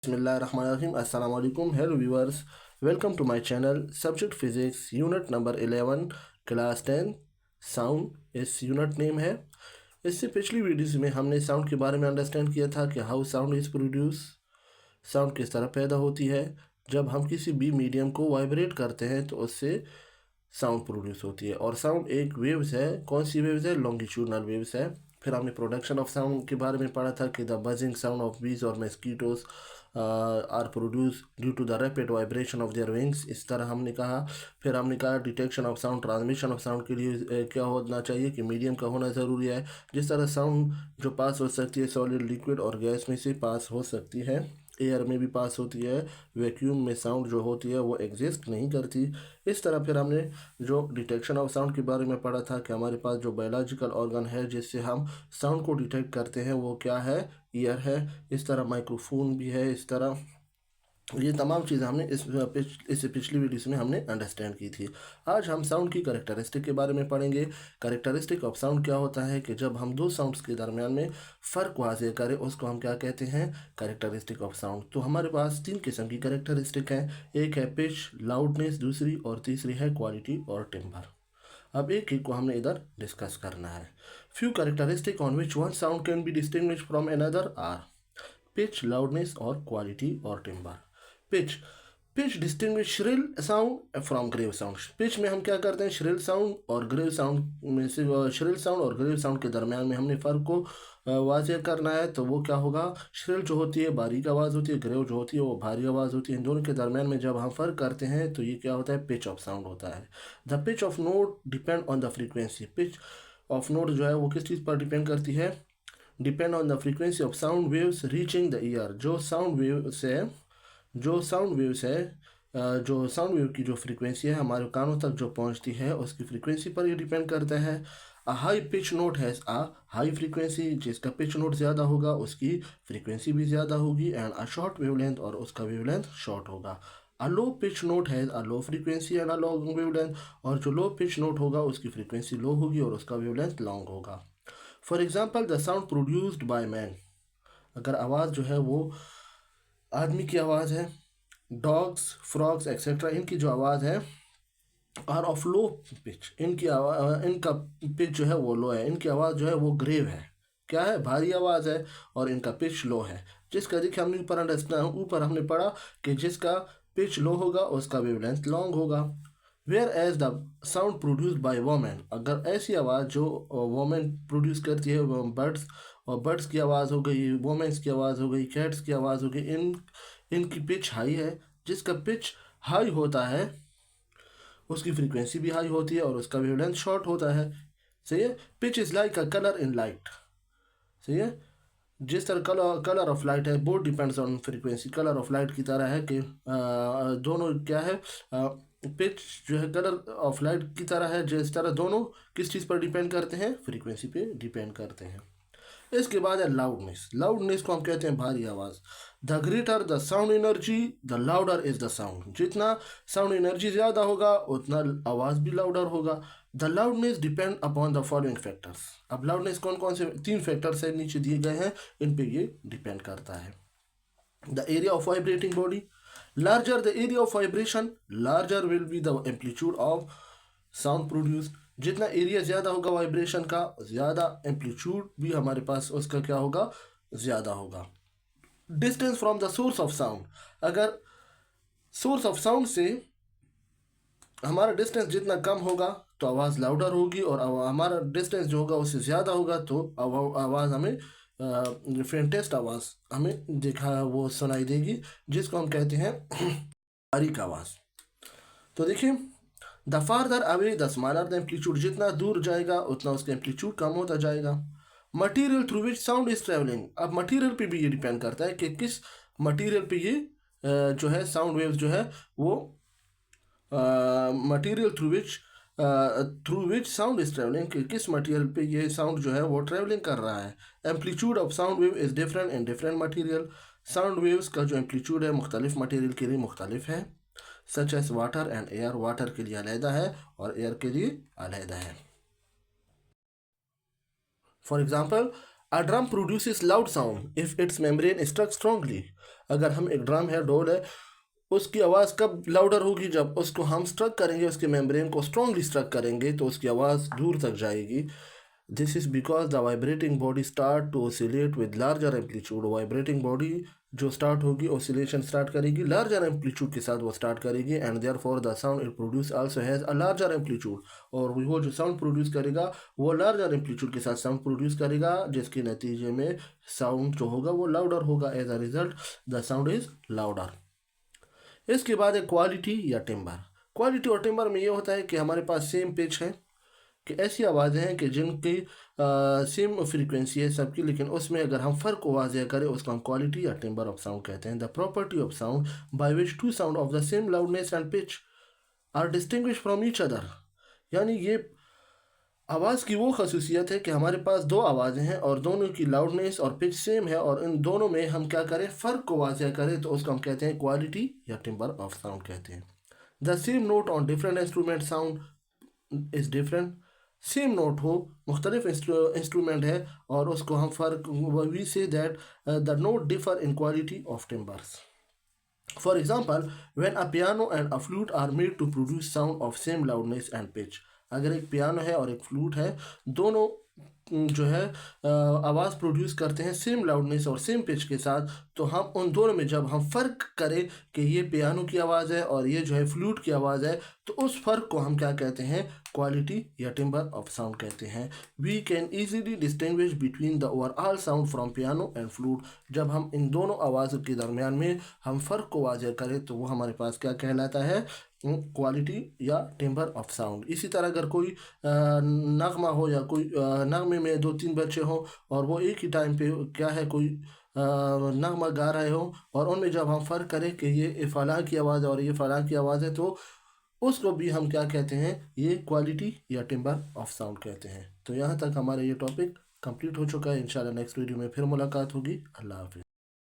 Bismillahirrahmanirrahim. Assalamu alaikum. Hello viewers. Welcome to my channel. Subject Physics Unit number 11 Class 10 Sound इस unit name है। इससे पिछली videos में हमने साउंड के बारे में अंडरस्टैंड किया था कि how sound is produce, sound किस तरह पैदा होती है। जब हम किसी भी मीडियम को वाइब्रेट करते हैं तो उससे साउंड प्रोड्यूस होती है। और साउंड एक वेव्स है। कौन सी वेव्स है? लॉन्गिट्यूडनल वेव्स है। फिर हमने प्रोडक्शन ऑफ साउंड के बारे में पढ़ा था कि the buzzing sound of bees और mosquitoes are produce due to the rapid vibration of their wings, इस तरह हमने कहा। फिर हमने कहा detection of sound, transmission of sound के लिए क्या होना चाहिए कि मीडियम का होना ज़रूरी है। जिस तरह साउंड जो पास हो सकती है सॉलिड, लिक्विड और गैस में से पास हो सकती है, एयर में भी पास होती है। वैक्यूम में साउंड जो होती है वो एग्जिस्ट नहीं करती। इस तरह फिर हमने जो डिटेक्शन ऑफ साउंड के बारे में पढ़ा था कि हमारे पास जो बायोलॉजिकल ऑर्गन है जिससे हम साउंड को डिटेक्ट करते हैं वो क्या है? ईयर है। इस तरह माइक्रोफोन भी है। इस तरह ये तमाम चीज़ें हमने इससे पिछली वीडियोस में हमने अंडरस्टैंड की थी। आज हम साउंड की करेक्टरिस्टिक के बारे में पढ़ेंगे। करेक्टरिस्टिक ऑफ साउंड क्या होता है कि जब हम दो साउंड्स के दरमियान में फ़र्क वाज़ेह करें उसको हम क्या कहते हैं? Characteristic of sound. तो हमारे पास तीन किस्म की करेक्टरिस्टिक हैं। एक है पिच, लाउडनेस, दूसरी और तीसरी है क्वालिटी और टिम्बर। अब एक एक को हमने इधर डिस्कस करना है। Few characteristic on which one sound can be distinguish from another are pitch, loudness और क्वालिटी और timbre. Pitch, pitch distinguish shrill sound from grave sound. Pitch में हम क्या करते हैं? श्रिल साउंड और ग्रेव साउंड में से श्रिल साउंड और ग्रेव साउंड के दरमियान में हमने फ़र्क को वाज़ेह करना है। तो वो क्या होगा? श्रिल जो होती है बारीक आवाज़ होती है, ग्रेव जो होती है वो भारी आवाज़ होती है। इन दोनों के दरमियान में जब हम फ़र्क करते हैं तो ये क्या होता है? पिच ऑफ साउंड होता है। The pitch of note depend on the frequency. Pitch of note जो है वो किस चीज़ पर डिपेंड करती है? Depend on the frequency of sound waves reaching the year. जो साउंड वेव्स है जो साउंड वेव की जो फ्रीक्वेंसी है हमारे कानों तक जो पहुंचती है उसकी फ्रीक्वेंसी पर ये डिपेंड करता है। A high pitch note has a high frequency, जिसका पिच नोट ज़्यादा होगा उसकी फ्रीक्वेंसी भी ज़्यादा होगी। एंड अ शॉर्ट वेवलेंथ, और उसका वेवलेंथ शॉर्ट होगा। A low pitch note has a low frequency and a long wavelength, और जो लो पिच नोट होगा उसकी फ्रीक्वेंसी लो होगी और उसका वेवलेंथ लॉन्ग होगा। For example the sound produced by man, अगर आवाज़ जो है वो आदमी की आवाज़ है, डॉग्स, फ्रॉग्स एक्सेट्रा, इनकी जो आवाज़ है आर ऑफ लो पिच, इनका पिच जो है वो लो है, इनकी आवाज़ जो है वो ग्रेव है, क्या है? भारी आवाज़ है, और इनका पिच लो है। जिसका देखिए हमने ऊपर हमने पढ़ा कि जिसका पिच लो होगा उसका वेवलेंथ लॉन्ग होगा। Whereas the sound produced by women, अगर ऐसी आवाज़ जो वोमेन प्रोड्यूस करती है, बर्ड्स, और बर्ड्स की आवाज़ हो गई, वोमेंस की आवाज़ हो गई, कैट्स की आवाज़ हो गई, इनकी पिच हाई है। जिसका पिच हाई होता है उसकी फ्रीक्वेंसी भी हाई होती है और उसका वेवलेंथ शॉर्ट होता है। सही है। Pitch is like a colour in light. सही है। जिस तरह कलर ऑफ लाइट है, both depends on frequency. Colour of light की तरह है कि दोनों क्या है? पिच जो है कलर ऑफ लाइट की तरह है। जिस तरह दोनों किस चीज़ पर डिपेंड करते हैं? फ्रीक्वेंसी पे डिपेंड करते हैं। इसके बाद है लाउडनेस। लाउडनेस को हम कहते हैं भारी आवाज़। The greater the sound energy the louder is the sound. जितना साउंड एनर्जी ज़्यादा होगा उतना आवाज़ भी लाउडर होगा। The loudness depend upon the following factors. अब लाउडनेस कौन कौन से तीन फैक्टर्स है नीचे दिए गए हैं, इन पे ये डिपेंड करता है। The area of vibrating body, larger the area of vibration larger will be the amplitude of sound produce. जितना एरिया ज़्यादा होगा वाइब्रेशन का, ज़्यादा एम्पलीट्यूड भी हमारे पास उसका क्या होगा? ज़्यादा होगा। Distance from the source of sound, अगर सोर्स ऑफ साउंड से हमारा डिस्टेंस जितना कम होगा तो आवाज़ लाउडर होगी, और हमारा डिस्टेंस जो होगा उससे ज़्यादा होगा तो आवाज़ हमें फेंटेस्ट आवाज़ हमें देखा वो सुनाई देगी, जिसको हम कहते हैं बारीक आवाज़। तो देखिए, the farther away the smaller the amplitude, जितना दूर जाएगा उतना उसका एम्पलीट्यूड कम होता जाएगा। Material through which sound is travelling, अब मटीरियल पे भी ये डिपेंड करता है कि किस मटीरियल पे ये जो है साउंड वेव्स जो है वो material through which sound is travelling, कि किस मटीरियल पे ये साउंड जो है वो ट्रेवलिंग कर रहा है। Amplitude of sound wave is different in different material, sound waves का जो एम्पलीट्यूड है मुख्तलिफ मटीरियल के लिए मुख्तलिफ है। Such as water and air, water के लिए अलहदा है और एयर के लिए अलहदा है। For example, a drum produces loud sound if its membrane is struck strongly. अगर हम एक ड्रम है, ढोल है, उसकी आवाज़ कब लाउडर होगी? जब उसको हम स्ट्रक करेंगे, उसके मेम्ब्रेन को स्ट्रांगली स्ट्रक करेंगे तो उसकी आवाज़ दूर तक जाएगी। This is because the vibrating body start to oscillate with larger amplitude. Vibrating body जो स्टार्ट होगी, ओसिलेशन स्टार्ट करेगी, लार्जर एम्पलीट्यूड के साथ वो स्टार्ट करेगी, and therefore the sound it produce also has a larger amplitude. और वो जो साउंड प्रोड्यूस करेगा वो लार्जर एम्पलीट्यूड के साथ साउंड प्रोड्यूस करेगा, जिसके नतीजे में साउंड जो होगा वो लाउडर होगा। As a result the sound is louder. इसके बाद है क्वालिटी या टिम्बर। क्वालिटी और टिम्बर में ये होता है कि हमारे पास सेम पिच है, कि ऐसी आवाज़ें हैं कि जिनकी सेम फ्रीक्वेंसी है सबकी, लेकिन उसमें अगर हम फ़र्क को वाज़ेह करें उसको हम क्वालिटी या टिम्बर ऑफ साउंड कहते हैं। The property of sound by which two sound of the same loudness and pitch are distinguish from each other. यानी ये आवाज़ की वो खसूसियत है कि हमारे पास दो आवाज़ें हैं और दोनों की लाउडनेस और पिच सेम है, और इन दोनों में हम क्या करें, फ़र्क को वाज़ेह करें तो उसको हम कहते हैं क्वालिटी या टिम्बर ऑफ साउंड कहते हैं। The same note on different instrument sound is different. Same note हो, मुख्तलिफ इंस्ट्रूमेंट है और उसको हम फ़र्क, we say that the note differ in quality of timbres. For example, when a piano and a flute are made to produce sound of same loudness and pitch। अगर एक piano है और एक फ्लूट है, दोनों जो है आवाज़ प्रोड्यूस करते हैं सेम लाउडनेस और सेम पिच के साथ, तो हम उन दोनों में जब हम फ़र्क करें कि ये पियानो की आवाज़ है और ये जो है फ्लूट की आवाज़ है, तो उस फ़र्क को हम क्या कहते हैं, क्वालिटी या टिम्बर ऑफ साउंड कहते हैं। We can easily distinguish between the overall sound from piano and flute. जब हम इन दोनों आवाज़ों के दरमियान में हम फ़र्क को वाज़ेह करें तो वो हमारे पास क्या कहलाता है, क्वालिटी या टिम्बर ऑफ साउंड। इसी तरह अगर कोई नगमा हो या कोई नगमे में दो तीन बच्चे हों और वो एक ही टाइम पे क्या है कोई नगमा गा रहे हो और उनमें जब हम फ़र्क करें कि ये फ़लाँ की आवाज़ है और ये फ़लाँ की आवाज़ है, तो उसको भी हम क्या कहते हैं, ये क्वालिटी या टिम्बर ऑफ साउंड कहते हैं। तो यहाँ तक हमारा ये टॉपिक कंप्लीट हो चुका है। इंशाल्लाह नेक्स्ट वीडियो में फिर मुलाकात होगी। अल्लाह हाफिज़।